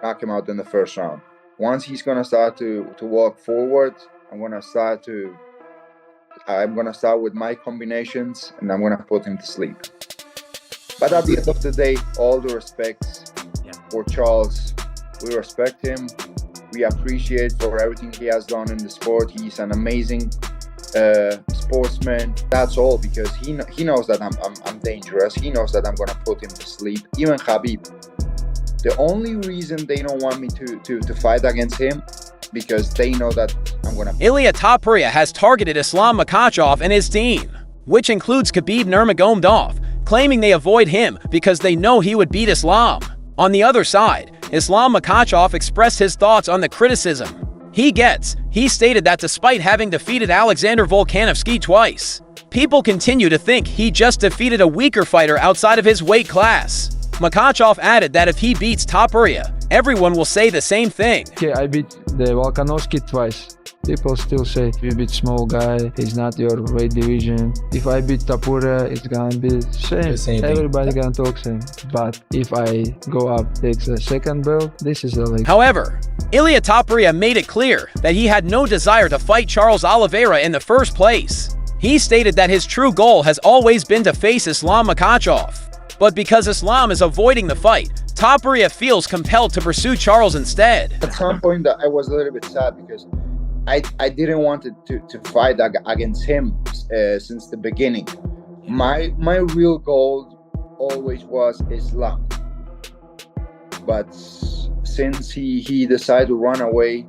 knock him out in the first round. Once he's gonna start to walk forward, I'm gonna start with my combinations, and I'm gonna put him to sleep. But at the end of the day, all the respect for Charles. We respect him. We appreciate for everything he has done in the sport. He's an amazing sportsman. That's all, because he knows that I'm dangerous. He knows that I'm gonna put him to sleep. Even Khabib. The only reason they don't want me to fight against him, because they know that I'm gonna... Ilia Topuria has targeted Islam Makhachev and his team, which includes Khabib Nurmagomedov, claiming they avoid him because they know he would beat Islam. On the other side, Islam Makhachev expressed his thoughts on the criticism he gets. He stated that despite having defeated Alexander Volkanovski twice, people continue to think he just defeated a weaker fighter outside of his weight class. Makhachev added that if he beats Topuria, everyone will say the same thing. Okay, I beat the Volkanovski twice. People still say, if you beat small guy, he's not your weight division. If I beat Topuria, it's gonna be the same. Everybody gonna talk same. But if I go up, takes a second belt, this is a like... However, Ilia Topuria made it clear that he had no desire to fight Charles Oliveira in the first place. He stated that his true goal has always been to face Islam Makhachev. But because Islam is avoiding the fight, Topuria feels compelled to pursue Charles instead. At some point, I was a little bit sad because I didn't want to fight against him since the beginning. My real goal always was Islam. But since he decided to run away,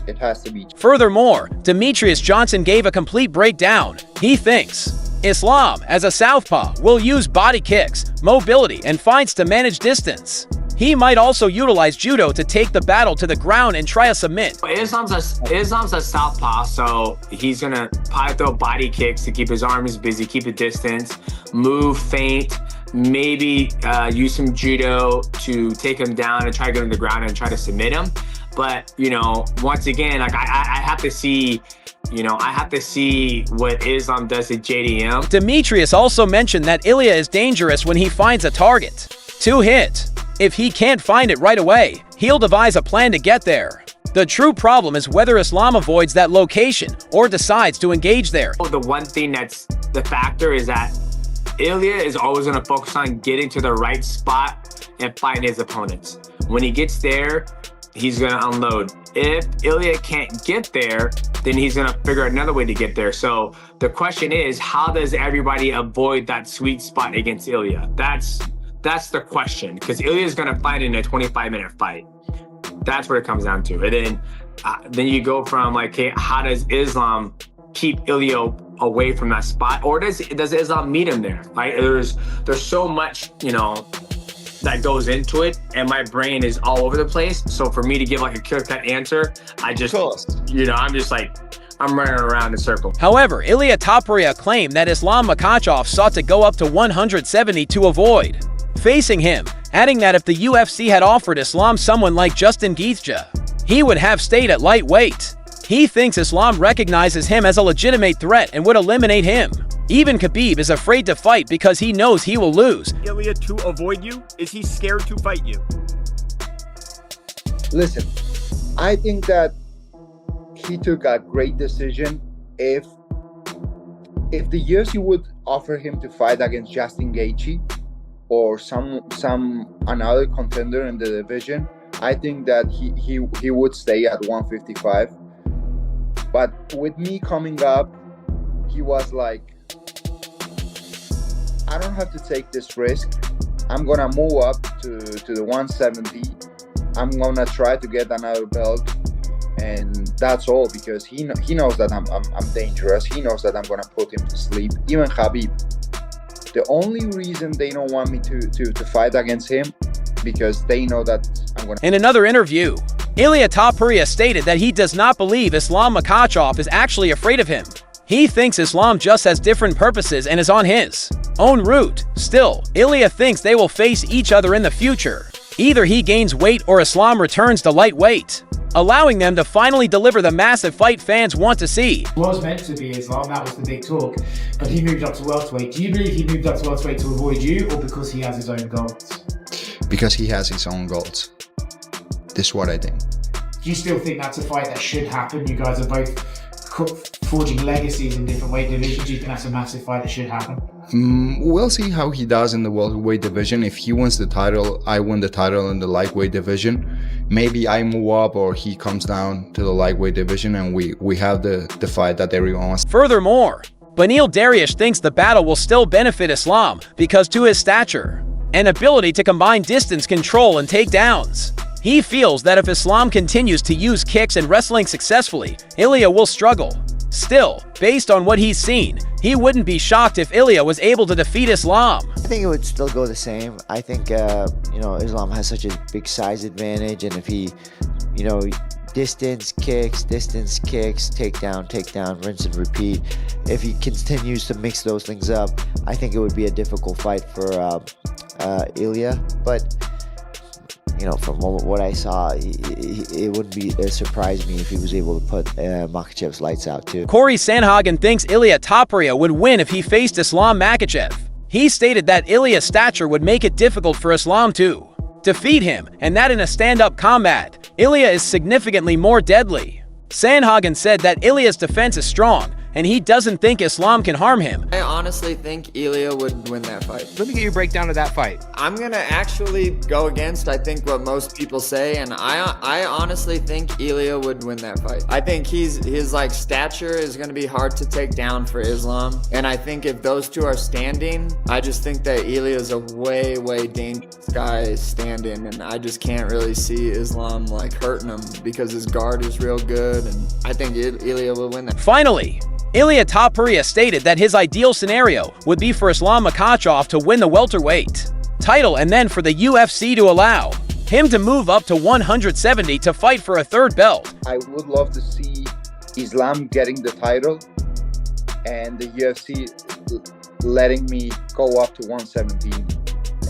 it has to be. Furthermore, Demetrius Johnson gave a complete breakdown. He thinks Islam, as a southpaw, will use body kicks, mobility, and feints to manage distance. He might also utilize judo to take the battle to the ground and try a submit. Islam's a southpaw, so he's gonna probably throw body kicks to keep his arms busy, keep the distance, move, feint, maybe use some judo to take him down and try to get him to the ground and try to submit him. But, you know, once again, like I have to see, you know, I have to see what Islam does at JDM. Demetrius also mentioned that Ilia is dangerous when he finds a target to hit. If he can't find it right away, he'll devise a plan to get there. The true problem is whether Islam avoids that location or decides to engage there. The one thing that's the factor is that Ilia is always going to focus on getting to the right spot and fighting his opponents. When he gets there, he's going to unload. If Ilia can't get there, then he's going to figure out another way to get there. So the question is, how does everybody avoid that sweet spot against Ilia? That's the question, because Ilia is going to fight in a 25-minute fight. That's what it comes down to. And then you go from like, hey, how does Islam keep Ilia away from that spot, or does Islam meet him there? Right? There's so much, you know, that goes into it, and my brain is all over the place. So for me to give like a clear-cut answer, I just, you know, I'm running around in circles. However, Ilia Topuria claimed that Islam Makhachev sought to go up to 170 to avoid facing him, adding that if the UFC had offered Islam someone like Justin Gaethje, he would have stayed at lightweight. He thinks Islam recognizes him as a legitimate threat and would eliminate him. Even Khabib is afraid to fight because he knows he will lose. Ilia to avoid you? Is he scared to fight you? Listen, I think that he took a great decision. If the UFC would offer him to fight against Justin Gaethje or another contender in the division, I think that he would stay at 155. But with me coming up, he was like, I don't have to take this risk. I'm gonna move up to the 170. I'm gonna try to get another belt, and that's all, because he knows that I'm dangerous. He knows that I'm gonna put him to sleep. Even Khabib. The only reason they don't want me to fight against him, because they know that I'm gonna... In another interview, Ilia Topuria stated that he does not believe Islam Makhachev is actually afraid of him. He thinks Islam just has different purposes and is on his own route. Still, Ilia thinks they will face each other in the future. Either he gains weight or Islam returns to lightweight, allowing them to finally deliver the massive fight fans want to see. It was meant to be Islam, that was the big talk, but he moved up to welterweight. Do you believe he moved up to welterweight to avoid you, or because he has his own goals? Because he has his own goals. This is what I think. Do you still think that's a fight that should happen? You guys are both forging legacies in different weight divisions. Do you think that's a massive fight that should happen? We'll see how he does in the welterweight division. If he wins the title, I win the title in the lightweight division. Maybe I move up or he comes down to the lightweight division and we have the fight that everyone wants. Furthermore, Beneil Dariush thinks the battle will still benefit Islam because to his stature and ability to combine distance control and takedowns. He feels that if Islam continues to use kicks and wrestling successfully, Ilia will struggle. Still, based on what he's seen, he wouldn't be shocked if Ilia was able to defeat Islam. I think it would still go the same. I think, Islam has such a big size advantage, and if he, distance kicks, takedown, rinse and repeat. If he continues to mix those things up, I think it would be a difficult fight for Ilia. But from what I saw, it wouldn't surprise me if he was able to put Makhachev's lights out too. Corey Sandhagen thinks Ilia Topuria would win if he faced Islam Makhachev. He stated that Ilia's stature would make it difficult for Islam to defeat him, and that in a stand-up combat, Ilia is significantly more deadly. Sandhagen said that Ilia's defense is strong, and he doesn't think Islam can harm him. I honestly think Ilia would win that fight. Let me get your breakdown of that fight. I'm gonna actually go against, I think, what most people say, and I honestly think Ilia would win that fight. I think his stature is gonna be hard to take down for Islam, and I think if those two are standing, I just think that Ilia is a way dangerous guy standing, and I just can't really see Islam hurting him because his guard is real good, and I think Ilia will win that. Finally, Ilia Topuria stated that his ideal scenario would be for Islam Makhachev to win the welterweight title and then for the UFC to allow him to move up to 170 to fight for a third belt. I would love to see Islam getting the title and the UFC letting me go up to 117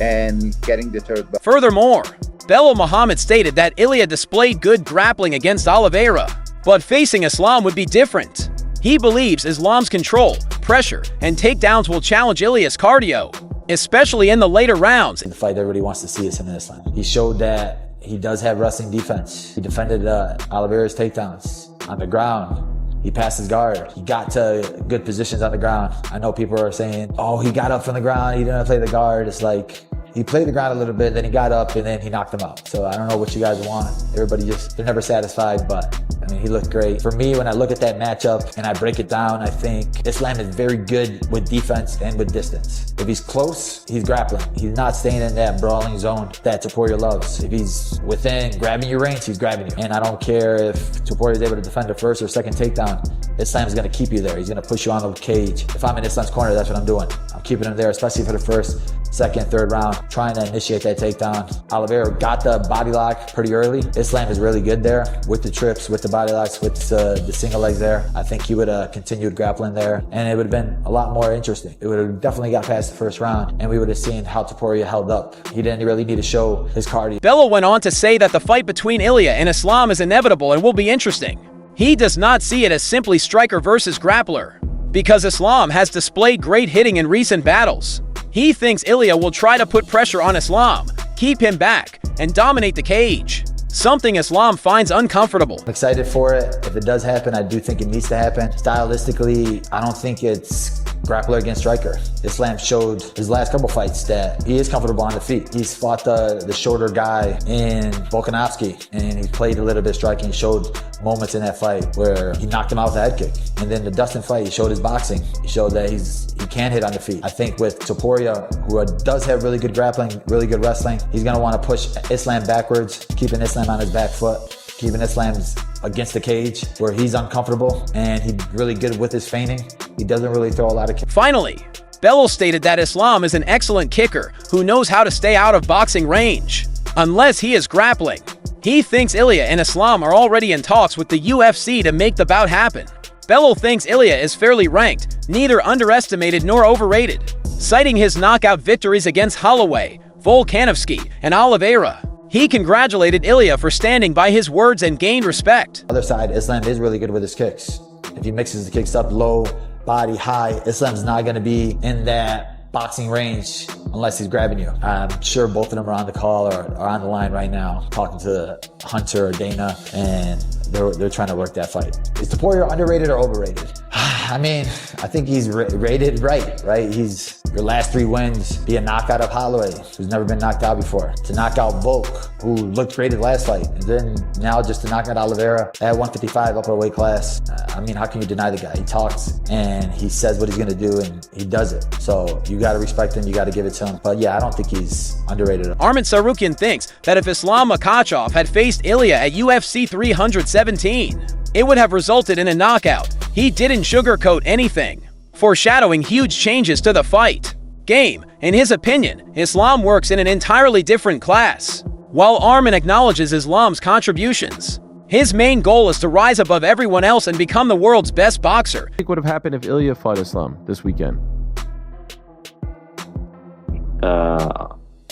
and getting the third belt. Furthermore, Belal Muhammad stated that Ilia displayed good grappling against Oliveira, but facing Islam would be different. He believes Islam's control, pressure, and takedowns will challenge Ilia's cardio, especially in the later rounds. The fight everybody wants to see is him and Islam. He showed that he does have wrestling defense. He defended Oliveira's takedowns on the ground. He passed his guard. He got to good positions on the ground. I know people are saying, oh, he got up from the ground, he didn't play the guard. It's like, he played the ground a little bit, then he got up, and then he knocked him out. So I don't know what you guys want. Everybody they're never satisfied, but he looked great. For me, when I look at that matchup and I break it down, I think Islam is very good with defense and with distance. If he's close, he's grappling. He's not staying in that brawling zone that Topuria loves. If he's within grabbing your range, he's grabbing you. And I don't care if Topuria is able to defend the first or second takedown, Islam's gonna keep you there. He's gonna push you on the cage. If I'm in Islam's corner, that's what I'm doing. I'm keeping him there, especially for the first, second, third round, trying to initiate that takedown. Oliveira got the body lock pretty early. Islam is really good there with the trips, with the body locks, with the single legs there. I think he would have continued grappling there, and it would have been a lot more interesting. It would have definitely got past the first round, and we would have seen how Topuria held up. He didn't really need to show his cardio. Belal went on to say that the fight between Ilia and Islam is inevitable and will be interesting. He does not see it as simply striker versus grappler, because Islam has displayed great hitting in recent battles. He thinks Ilia will try to put pressure on Islam, keep him back, and dominate the cage, something Islam finds uncomfortable. I'm excited for it. If it does happen, I do think it needs to happen. Stylistically, I don't think it's grappler against striker. Islam showed his last couple fights that he is comfortable on the feet. He's fought the shorter guy in Volkanovski, and he played a little bit striking. He showed moments in that fight where he knocked him out with a head kick. And then the Dustin fight, he showed his boxing. He showed that he can hit on the feet. I think with Topuria, who does have really good grappling, really good wrestling, he's gonna wanna push Islam backwards, keeping Islam on his back foot, keeping Islam's against the cage where he's uncomfortable, and he's really good with his feinting. He doesn't really throw a lot of kicks. Finally, Belal stated that Islam is an excellent kicker who knows how to stay out of boxing range, unless he is grappling. He thinks Ilia and Islam are already in talks with the UFC to make the bout happen. Belal thinks Ilia is fairly ranked, neither underestimated nor overrated, citing his knockout victories against Holloway, Volkanovski, and Oliveira. He congratulated Ilia for standing by his words and gained respect. Other side, Islam is really good with his kicks. If he mixes the kicks up low, body high, Islam's not going to be in that boxing range unless he's grabbing you. I'm sure both of them are on the call or are on the line right now talking to Hunter or Dana, and they're trying to work that fight. Is Topuria underrated or overrated? I mean, I think he's rated right? He's your last 3 wins, be a knockout of Holloway, who's never been knocked out before, to knock out Volk, who looked great at last fight, and then now just to knock out Oliveira at 155 up a weight class. I mean, how can you deny the guy? He talks and he says what he's gonna do and he does it. So you gotta respect him, you gotta give it to him. But yeah, I don't think he's underrated. Arman Tsarukyan thinks that if Islam Makhachev had faced Ilia at UFC 317, it would have resulted in a knockout. He didn't sugarcoat anything, foreshadowing huge changes to the fight game. In his opinion, Islam works in an entirely different class. While Arman acknowledges Islam's contributions, his main goal is to rise above everyone else and become the world's best boxer. What do you think would have happened if Ilia fought Islam this weekend?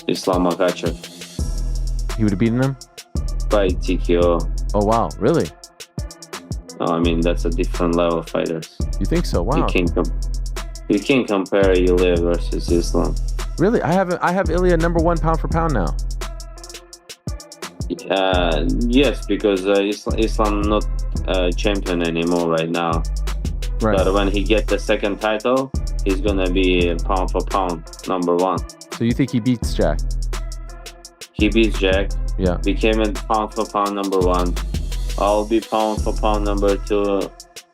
Islam Makhachev. He would have beaten him? By TKO. Oh, wow. Really? I mean, that's a different level of fighters. You think so? Wow. You can't compare Ilia versus Islam. Really? I have Ilia #1 pound for pound now. Yes, because Islam not champion anymore right now. Right. But when he get the second title, he's gonna be pound for pound #1. So you think he beats Jack? He beats Jack. Yeah. Became a pound for pound #1. I'll be pound for pound #2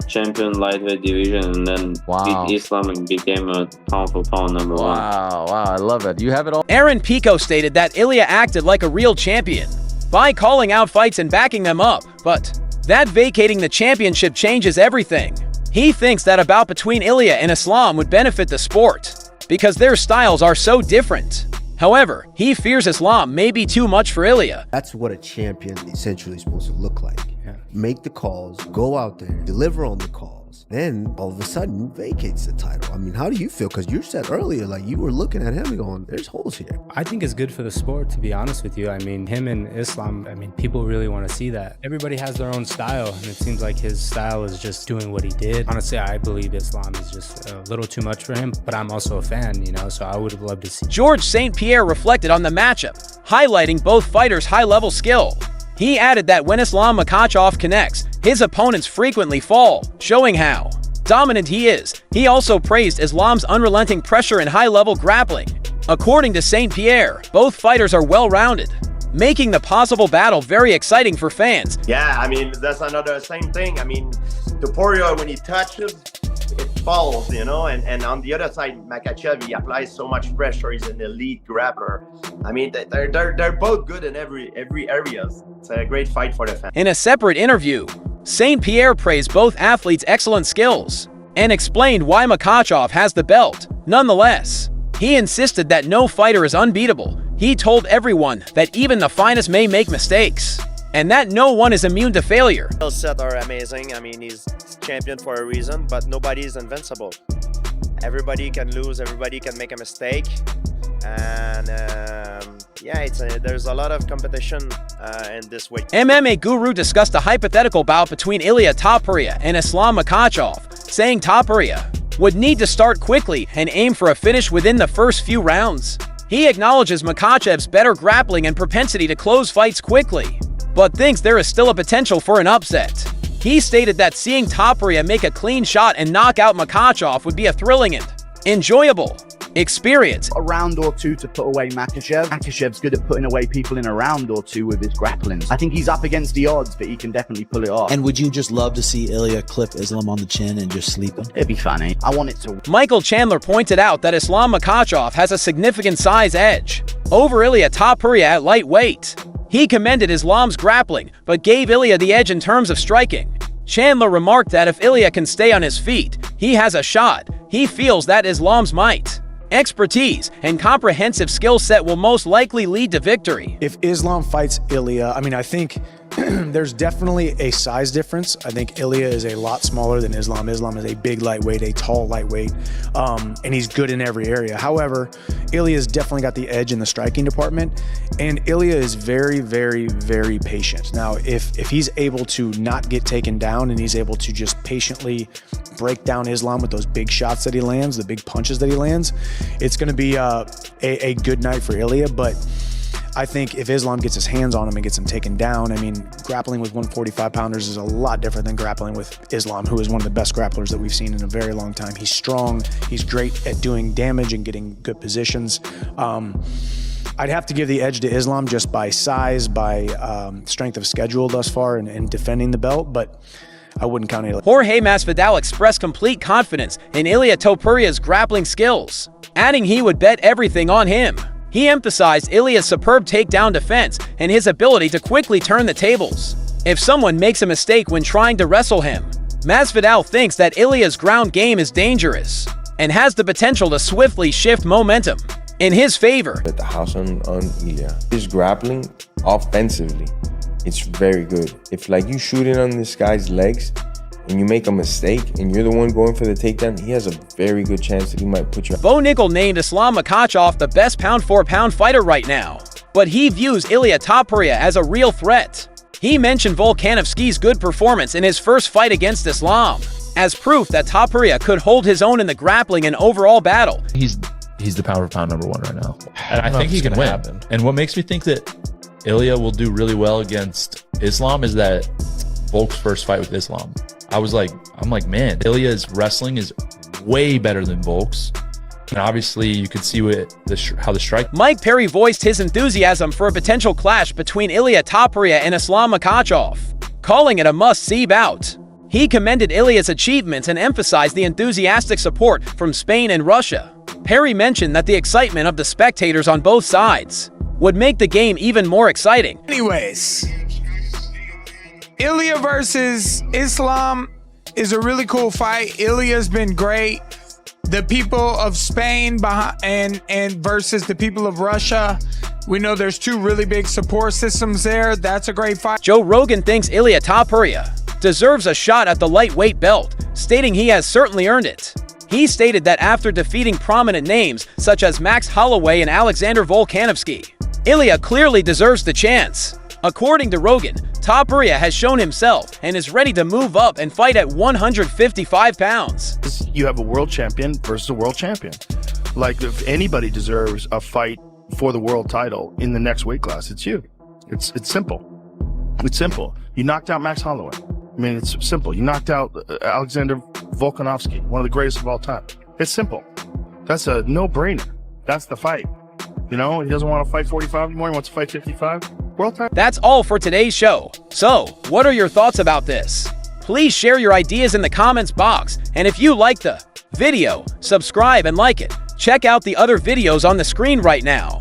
champion lightweight division, and then beat Islam and became a pound for pound #1. Wow, I love it. You have it all. Aaron Pico stated that Ilia acted like a real champion by calling out fights and backing them up, but that vacating the championship changes everything. He thinks that a bout between Ilia and Islam would benefit the sport because their styles are so different. However, he fears Islam may be too much for Ilia. That's what a champion essentially is supposed to look like. Make the calls, go out there, deliver on the calls, then all of a sudden vacates the title. I mean, how do you feel? Because you said earlier, like you were looking at him and going, there's holes here. I think it's good for the sport, to be honest with you. I mean, him and Islam, people really want to see that. Everybody has their own style, and it seems like his style is just doing what he did. Honestly, I believe Islam is just a little too much for him, but I'm also a fan, so I would have loved to see. George St. Pierre reflected on the matchup, highlighting both fighters' high-level skill. He added that when Islam Makhachev connects, his opponents frequently fall, showing how dominant he is. He also praised Islam's unrelenting pressure and high-level grappling. According to St. Pierre, both fighters are well-rounded, making the possible battle very exciting for fans. Yeah, that's another same thing. Topuria, when he touches, it falls, and on the other side, Makhachev, he applies so much pressure. He's an elite grappler. They're both good in every area. It's a great fight for the fans. In a separate interview, St. Pierre praised both athletes' excellent skills and explained why Makhachev has the belt. Nonetheless, he insisted that no fighter is unbeatable. He told everyone that even the finest may make mistakes, and that no one is immune to failure. Skill set are amazing. He's champion for a reason, but nobody is invincible. Everybody can lose, everybody can make a mistake, and there's a lot of competition in this weight. MMA Guru discussed a hypothetical bout between Ilia Topuria and Islam Makhachev, saying Topuria would need to start quickly and aim for a finish within the first few rounds. He acknowledges Makhachev's better grappling and propensity to close fights quickly, but thinks there is still a potential for an upset. He stated that seeing Topuria make a clean shot and knock out Makhachev would be a thrilling and enjoyable experience. A round or two to put away Makhachev. Makhachev's good at putting away people in a round or two with his grappling. I think he's up against the odds, but he can definitely pull it off. And would you just love to see Ilia clip Islam on the chin and just sleep him? It'd be funny. I want it to. Michael Chandler pointed out that Islam Makhachev has a significant size edge over Ilia Topuria at lightweight. He commended Islam's grappling, but gave Ilia the edge in terms of striking. Chandler remarked that if Ilia can stay on his feet, he has a shot. He feels that Islam's might, expertise, and comprehensive skill set will most likely lead to victory. If Islam fights Ilia, I think there's definitely a size difference. I think Ilia is a lot smaller than Islam. Islam is a big lightweight, a tall lightweight, and he's good in every area. However, Ilia's definitely got the edge in the striking department, and Ilia is very, very, very patient. Now, if he's able to not get taken down and he's able to just patiently break down Islam with those big shots that he lands, the big punches that he lands, it's going to be a good night for Ilia. But I think if Islam gets his hands on him and gets him taken down, I mean, grappling with 145-pounders is a lot different than grappling with Islam, who is one of the best grapplers that we've seen in a very long time. He's strong. He's great at doing damage and getting good positions. I'd have to give the edge to Islam just by size, by strength of schedule thus far, and defending the belt, but I wouldn't count Ilia. Jorge Masvidal expressed complete confidence in Ilia Topuria's grappling skills, adding he would bet everything on him. He emphasized Ilia's superb takedown defense and his ability to quickly turn the tables if someone makes a mistake when trying to wrestle him. Masvidal thinks that Ilia's ground game is dangerous and has the potential to swiftly shift momentum in his favor. At the house on Ilia. His grappling offensively, it's very good. If like you shoot in on this guy's legs and you make a mistake and you're the one going for the takedown, he has a very good chance that he might put you. Bo Nickel named Islam Makhachev the best pound-for-pound fighter right now, but he views Ilia Topuria as a real threat. He mentioned Volkanovski's good performance in his first fight against Islam as proof that Topuria could hold his own in the grappling and overall battle. He's the pound-for-pound #1 right now, and I think he can win. And what makes me think that Ilia will do really well against Islam is that Volk's first fight with Islam. I'm like, man, Ilia's wrestling is way better than Volk's. And obviously, you could see how the strike. Mike Perry voiced his enthusiasm for a potential clash between Ilia Topuria and Islam Makhachev, calling it a must-see bout. He commended Ilia's achievements and emphasized the enthusiastic support from Spain and Russia. Perry mentioned that the excitement of the spectators on both sides would make the game even more exciting. Anyways, Ilia versus Islam is a really cool fight. Ilia's been great. The people of Spain and versus the people of Russia, we know there's two really big support systems there. That's a great fight. Joe Rogan thinks Ilia Topuria deserves a shot at the lightweight belt, stating he has certainly earned it. He stated that after defeating prominent names such as Max Holloway and Alexander Volkanovski, Ilia clearly deserves the chance. According to Rogan, Topuria has shown himself and is ready to move up and fight at 155 pounds. You have a world champion versus a world champion. Like, if anybody deserves a fight for the world title in the next weight class, it's you. It's simple. It's simple. You knocked out Max Holloway. I mean, it's simple. You knocked out Alexander Volkanovski, one of the greatest of all time. It's simple. That's a no-brainer. That's the fight. You know, he doesn't want to fight 45 anymore. He wants to fight 55. World title. That's all for today's show. So, what are your thoughts about this? Please share your ideas in the comments box. And if you like the video, subscribe and like it. Check out the other videos on the screen right now.